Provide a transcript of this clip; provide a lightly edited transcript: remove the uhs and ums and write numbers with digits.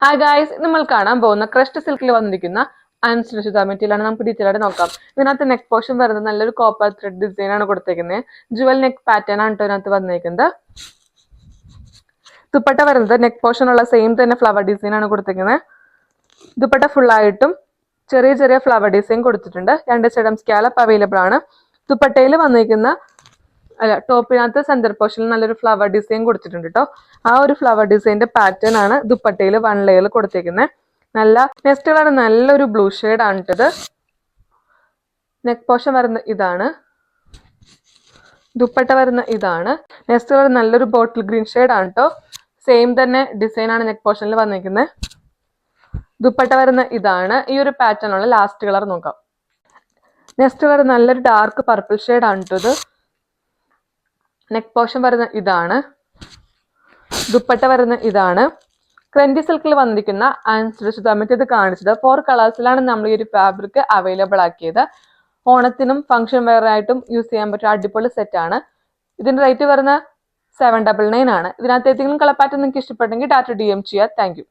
Hi guys, നമ്മൾ കാണാൻ പോകുന്ന ക്രഷ്ഡ് സിൽക്കിൽ വന്നിരിക്കുന്ന അൻസുരക്ഷിത മെറ്റീരിയലാണ്. നമുക്ക് ഡീറ്റെയിൽ ആയിട്ട് നോക്കാം. ഇതിനകത്ത് നെക്ക് പോർഷൻ വരുന്നത് നല്ലൊരു കോപ്പർ ത്രെഡ് ഡിസൈൻ ആണ് കൊടുത്തേക്കുന്നത്. ജുവൽ നെക്ക് പാറ്റേൺ ആണ് ഇതിനകത്ത് വന്നിരിക്കുന്നത്. ദുപ്പട്ട വരുന്നത് നെക്ക് പോർഷൻ ഉള്ള സെയിം തന്നെ ഫ്ലവർ ഡിസൈൻ ആണ് കൊടുത്തേക്കുന്നത്. ദുപ്പട്ട ഫുൾ ആയിട്ടും ചെറിയ ചെറിയ ഫ്ലവർ ഡിസൈൻ കൊടുത്തിട്ടുണ്ട്. 2 സൈഡും സ്കാലപ്പ് അവൈലബിൾ ആണ്. ദുപ്പട്ടയിൽ വന്നിരിക്കുന്ന ടോപ്പിനകത്ത് സെന്റർ പോർഷനിൽ നല്ലൊരു ഫ്ലവർ ഡിസൈൻ കൊടുത്തിട്ടുണ്ട് കേട്ടോ. ആ ഒരു ഫ്ലവർ ഡിസൈൻ്റെ പാറ്റേൺ ആണ് ദുപ്പട്ടയിൽ 1 ലെയർ കൊടുത്തേക്കുന്നത്. നല്ല നെക്സ്റ്റ് കളർ നല്ലൊരു ബ്ലൂ ഷെയ്ഡ് ആണ് ഇട്ടത്. നെക്ക് പോർഷൻ വരുന്ന ഇതാണ്. ദുപ്പട്ട വരുന്ന ഇതാണ്. നെക്സ്റ്റ് കളർ നല്ലൊരു ബോട്ടിൽ ഗ്രീൻ ഷെയ്ഡ് ആണ് കേട്ടോ. സെയിം തന്നെ ഡിസൈൻ ആണ് നെക്ക് പോർഷനിൽ വന്നിരിക്കുന്നത്. ദുപ്പട്ട വരുന്ന ഇതാണ്. ഈ ഒരു പാറ്റേണുള്ള ലാസ്റ്റ് കളർ നോക്കാം. നെക്സ്റ്റ് കളർ നല്ലൊരു ഡാർക്ക് പർപ്പിൾ ഷെയ്ഡ് ആണ് ഇട്ടത്. നെക്ക് പോർഷൻ വരുന്ന ഇതാണ്. ദുപ്പട്ട വരുന്ന ഇതാണ്. ക്രഞ്ചി സിൽക്കിൽ വന്നിരിക്കുന്ന അൻസുരക്ഷിത ഇത് കാണിച്ചത് 4 കളേഴ്സിലാണ് നമ്മൾ ഈ ഒരു ഫാബ്രിക് അവൈലബിൾ ആക്കിയത്. ഓണത്തിനും ഫംഗ്ഷൻ വെയർ ആയിട്ടും യൂസ് ചെയ്യാൻ പറ്റിയ അടിപൊളി സെറ്റ് ആണ്. ഇതിന്റെ റേറ്റ് വരുന്ന 799 ആണ്. ഇതിനകത്ത് ഏതെങ്കിലും കളർ പാറ്റേൺ നിങ്ങൾക്ക് ഇഷ്ടപ്പെട്ടെങ്കിൽ ഡയറക്റ്റ് DM ചെയ്യുക. Thank you.